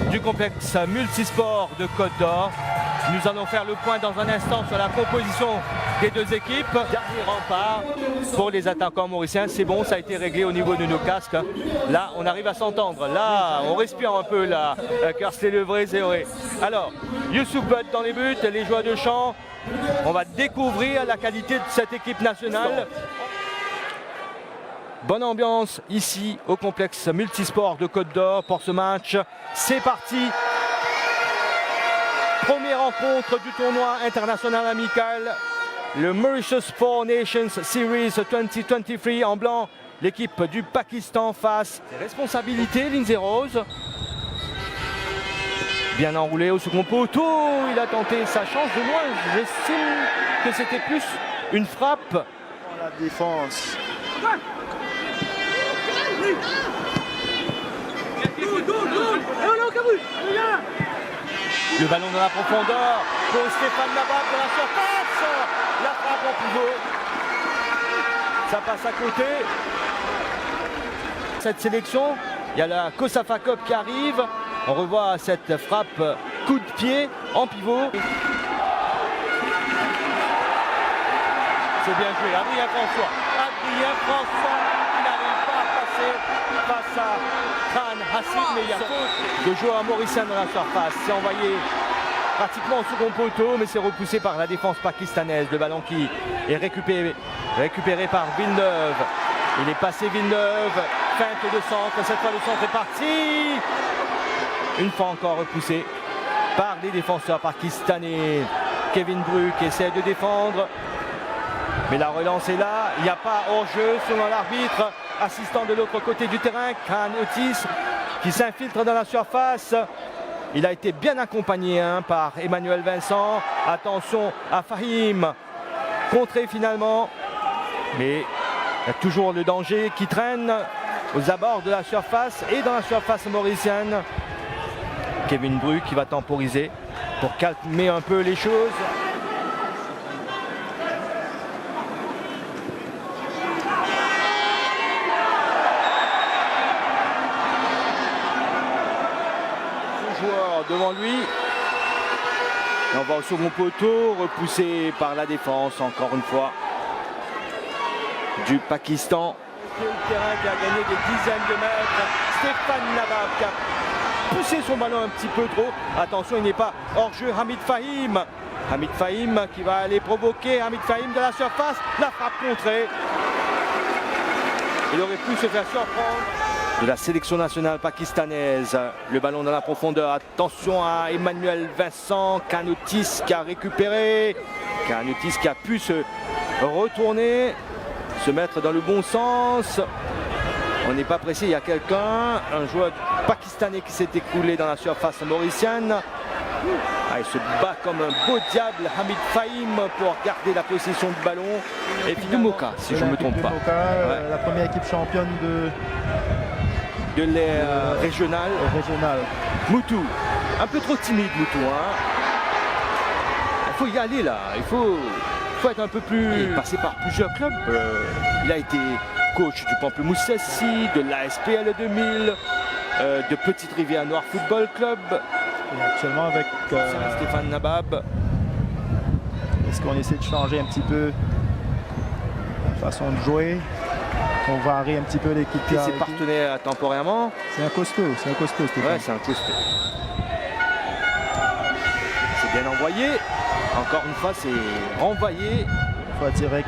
du complexe multisport de Côte d'Or. Nous allons faire le point dans un instant sur la composition des deux équipes. Dernier rempart pour les attaquants mauriciens. C'est bon, ça a été réglé au niveau de nos casques. Là, on arrive à s'entendre. Là, on respire un peu là. Kersley Levré, Zéoré. Alors, Youssouf Butt dans les buts, les joueurs de champ. On va découvrir la qualité de cette équipe nationale. Bonne ambiance ici au complexe multisport de Côte d'Or pour ce match. C'est parti. Première rencontre du tournoi international amical, le Mauritius Four Nations Series 2023. En blanc, l'équipe du Pakistan face. Responsabilité, Lindsay Rose. Bien enroulé au second poteau. Il a tenté sa chance de loin. J'estime que c'était plus une frappe. La défense. Le ballon dans la profondeur pour Stéphane Nabab de la surface. La frappe en pivot. Ça passe à côté. Cette sélection, il y a la COSAFA Cup qui arrive. On revoit cette frappe coup de pied en pivot. C'est bien joué. Adrien François. Adrien François qui n'arrive pas à passer face à Khan Hassid, mais il y a faute de joueur mauricien dans la surface. C'est envoyé pratiquement au second poteau, mais c'est repoussé par la défense pakistanaise. Le ballon qui est récupéré par Villeneuve. Il est passé Villeneuve, feinte de centre, cette fois le centre est parti. Une fois encore repoussé par les défenseurs pakistanais. Kevin Bru qui essaie de défendre. Mais la relance est là, il n'y a pas hors-jeu selon l'arbitre. Assistant de l'autre côté du terrain, Khan Otis qui s'infiltre dans la surface. Il a été bien accompagné par Emmanuel Vincent. Attention à Fahim. Contré finalement. Mais il y a toujours le danger qui traîne aux abords de la surface et dans la surface mauricienne. Kevin Bru qui va temporiser pour calmer un peu les choses. Devant lui, et on va au second poteau, repoussé par la défense encore une fois du Pakistan. Le terrain qui a gagné des dizaines de mètres, Stéphane Nabab qui a poussé son ballon un petit peu trop. Attention, il n'est pas hors jeu. Hamid Fahim, Hamid Fahim qui va aller provoquer. Hamid Fahim de la surface, la frappe contrée. Il aurait pu se faire surprendre. De la sélection nationale pakistanaise, le ballon dans la profondeur, attention à Emmanuel Vincent, Khan Otis qui a récupéré, Khan Otis qui a pu se retourner, se mettre dans le bon sens. On n'est pas pressé, il y a quelqu'un, un joueur pakistanais qui s'est écoulé dans la surface mauricienne. Il se bat comme un beau diable, Hamid Fahim, pour garder la possession du ballon. Et puis Moka, si je ne me trompe pas. La première équipe championne de l'air régional. Moutou, un peu trop timide Moutou. Il faut y aller là, il faut être un peu plus... Il est passé par plusieurs clubs. Il a été coach du Pamplemousse Sessi, de l'ASPL 2000, de Petite Rivière Noire Football Club. Et actuellement avec Stéphane Nabab. Est-ce qu'on essaie de changer un petit peu la façon de jouer? On varie un petit peu l'équipe. Et ses partenaires temporairement. C'est un costaud, Stéphane. Ouais, c'est un costaud. C'est bien envoyé. Encore une fois, c'est renvoyé. Une fois direct.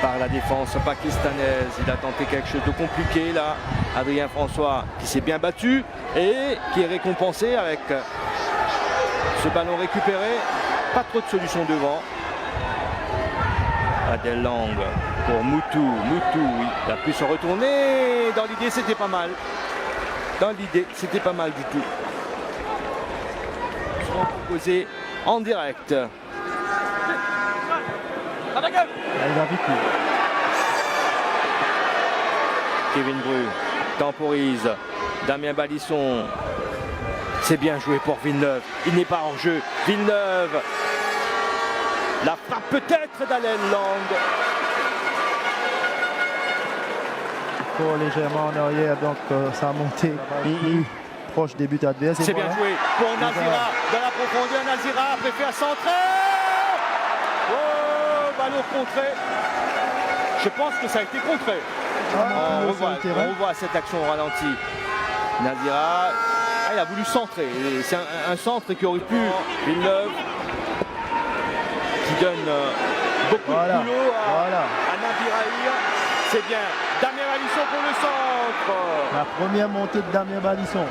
Par la défense pakistanaise. Il a tenté quelque chose de compliqué là. Adrien François qui s'est bien battu et qui est récompensé avec ce ballon récupéré. Pas trop de solutions devant. Adel Lang pour Moutou. Moutou, oui, il a pu se retourner. Dans l'idée, c'était pas mal. Dans l'idée, c'était pas mal du tout. Ils seront proposés en direct. Il va vite. Kevin Bru temporise. Damien Balisson. C'est bien joué pour Villeneuve. Il n'est pas hors jeu. Villeneuve. La frappe peut-être d'Alain Lang. encore légèrement en arrière, donc ça a monté plus proche des buts adverses. C'est bien joué pour Nazira, dans la profondeur, Nazira préfère centrer. Oh, ballon contré. Je pense que ça a été contré. On revoit cette action au ralenti. Nazira, il a voulu centrer. C'est un centre qui aurait pu. Villeneuve qui donne beaucoup de boulot à Nabiraïr. C'est bien. Damien Balisson pour le centre. La première montée de Damien Balisson.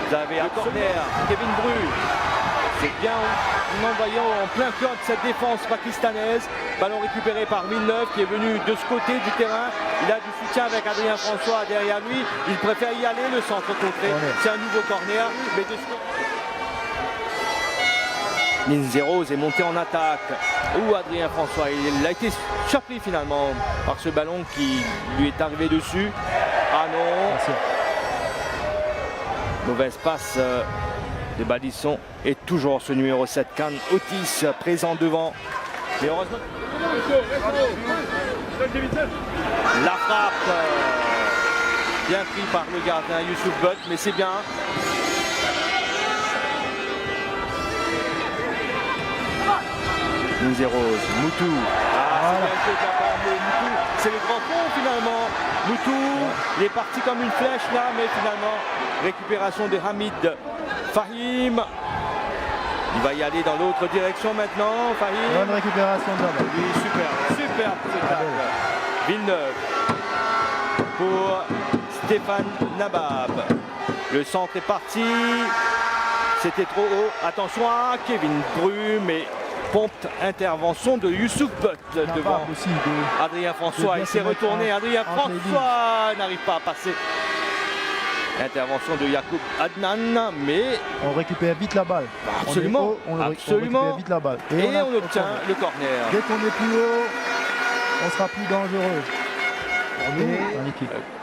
Vous avez un corner, Kevin Bru. C'est bien en envoyant en plein cœur de cette défense pakistanaise. Ballon récupéré par Villeneuve qui est venu de ce côté du terrain. Il a du soutien avec Adrien François derrière lui. Il préfère y aller, le centre contré. C'est un nouveau corner. Mais de ce côté... Lindsay Rose est monté en attaque. Ou Adrien François. Il a été surpris finalement par ce ballon qui lui est arrivé dessus. Ah non. Merci. Mauvaise passe de Balisson. Et toujours ce numéro 7, Khan Otis, présent devant. Et heureusement. La frappe. Bien pris par le gardien Youssouf Butt, mais c'est bien. Lindsay Rose, Moutou. C'est le grand pont finalement. Moutou, il est parti comme une flèche là, mais finalement, récupération de Hamid Fahim. Il va y aller dans l'autre direction maintenant, Fahim. Bonne récupération de Nabab. Oui, super ce tacle. Villeneuve pour Stéphane Nabab. Le centre est parti. C'était trop haut. Attention à Kevin Bru, mais prompte intervention de Youssouf Butt devant aussi Adrien François. Il s'est retourné. Adrien François n'arrive pas à passer. Intervention de Yacoub Adnan, mais on récupère vite la balle. Absolument, on récupère vite la balle. Et on obtient le corner. Dès qu'on est plus haut, on sera plus dangereux.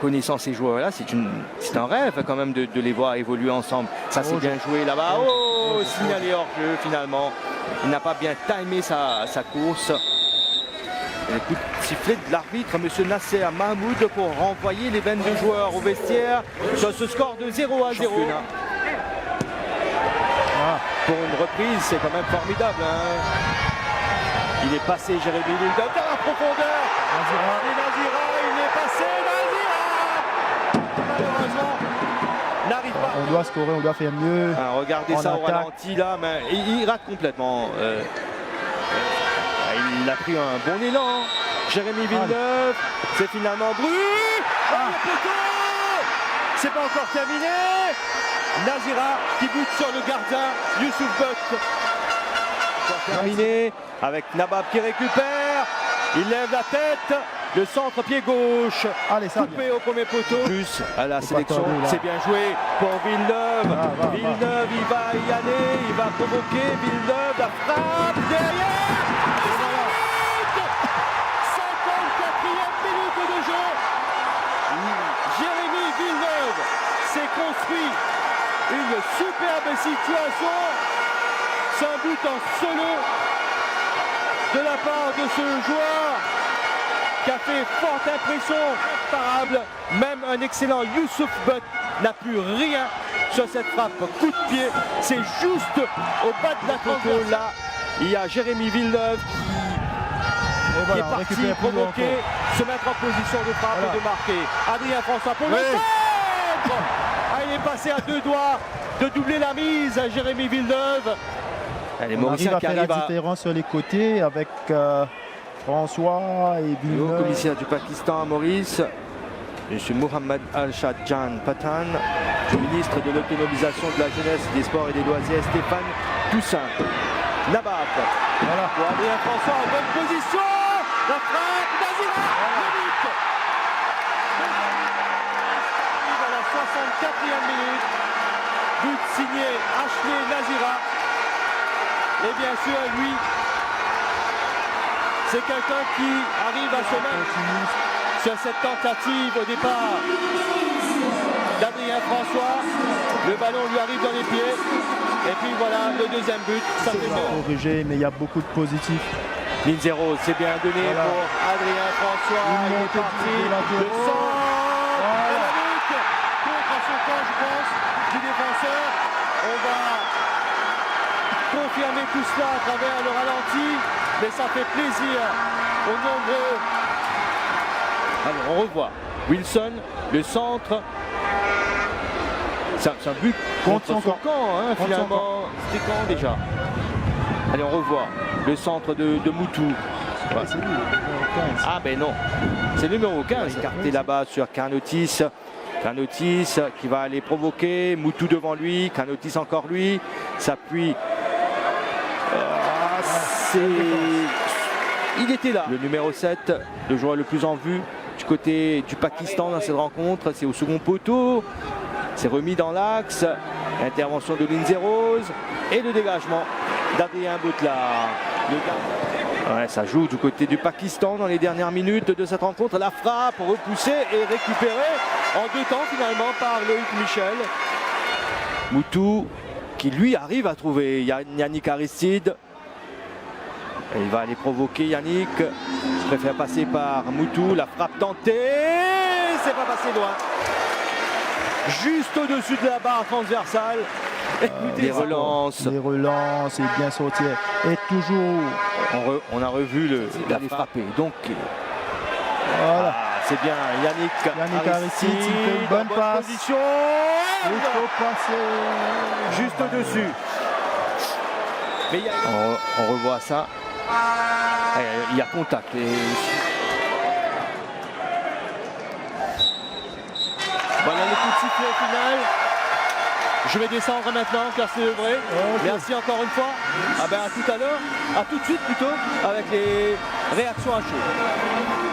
Connaissant ces joueurs-là, c'est un rêve quand même de les voir évoluer ensemble. Ça c'est bien joué là-bas. Oh, signalé hors jeu finalement. Il n'a pas bien timé sa course. Un coup de sifflet de l'arbitre, M. Nasser Mahmoud, pour renvoyer les 22 joueurs au vestiaire sur ce score de 0-0. Pour une reprise, c'est quand même formidable. Il est passé, Jérémy Villeneuve, dans la profondeur. Nazira, il est passé, Nazira. Malheureusement, n'arrive pas. On doit scorer, on doit faire mieux. Regardez ça au ralenti là, mais il rate complètement. Il a pris un bon élan. Jérémy Villeneuve, c'est finalement Bru. C'est pas encore terminé. Nazira qui bute sur le gardien Youssouf Butt. Terminé avec Nabab qui récupère. Il lève la tête. Le centre pied gauche. Coupé au premier poteau. Plus à la sélection. C'est bien joué pour Villeneuve. Villeneuve, il va y aller. Il va provoquer. Villeneuve, la frappe derrière. 54e minute de jeu. Jérémy Villeneuve s'est construit une superbe situation. C'est un but en solo de la part de ce joueur qui a fait forte impression, comparable. Même un excellent Youssouf Butt n'a plus rien sur cette frappe. Coup de pied, c'est juste au bas de la transversale. Là, il y a Jérémy Villeneuve qui est parti provoquer, se mettre en position de frappe et de marquer. Adrien François pour le centre. Il est passé à 2 doigts de doubler la mise à Jérémy Villeneuve. On arrive à faire la différence sur les côtés avec François et Villeneuve. Le commissaire du Pakistan à Maurice, M. Mohamed Al-Shadjan Patan, le ministre de l'autonomisation de la jeunesse, des sports et des loisirs, Stéphane Toussaint. Nabab. Pour Adrien François en bonne position. La frappe, Nazira. Le but. À la 64e minute. But signé Ashley Nazira. Et bien sûr, lui, c'est quelqu'un qui arrive à se mettre sur cette tentative au départ d'Adrien François. Le ballon lui arrive dans les pieds. Et puis voilà, le deuxième but, ça fait mort. Corrigé, mais il y a beaucoup de positifs. Lindsay Rose, c'est bien donné pour Adrien François. Il est parti. Le centre. défenseurs. On va confirmer tout cela à travers le ralenti, mais ça fait plaisir aux nombreux. Alors on revoit Wilson, le centre. C'est un but contre son camp, hein, finalement. C'était quand déjà? Allez, on revoit le centre de Moutou. Ouais. C'est lui, numéro 15. Ah ben non, c'est le numéro 15, écarté là-bas sur Karnotis. Karnotis qui va aller provoquer, Moutou devant lui, Karnotis encore lui, s'appuie. Il était là. Le numéro 7, le joueur le plus en vue du côté du Pakistan dans cette rencontre, c'est au second poteau. C'est remis dans l'axe, l'intervention de Lindsay Rose et le dégagement d'Adrien Boutlar. Ouais, ça joue du côté du Pakistan dans les dernières minutes de cette rencontre. La frappe repoussée et récupérée en 2 temps finalement par Loïc Michel. Moutou qui lui arrive à trouver Yannick Aristide. Et il va aller provoquer Yannick. Il préfère passer par Moutou. La frappe tentée. C'est pas passé loin. Juste au-dessus de la barre transversale. Les relances. Les relances, et bien sorti. Et toujours. On a revu la frappe. Donc, voilà. c'est bien Yannick Aristide. Il fait une bonne passe. Position. Il faut passer. Juste au-dessus. Mais on revoit ça. Il y a contact. Voilà le coup de sifflet final. Je vais descendre maintenant, Classe Levré. Merci encore une fois. À tout à l'heure, à tout de suite plutôt, avec les réactions à chaud.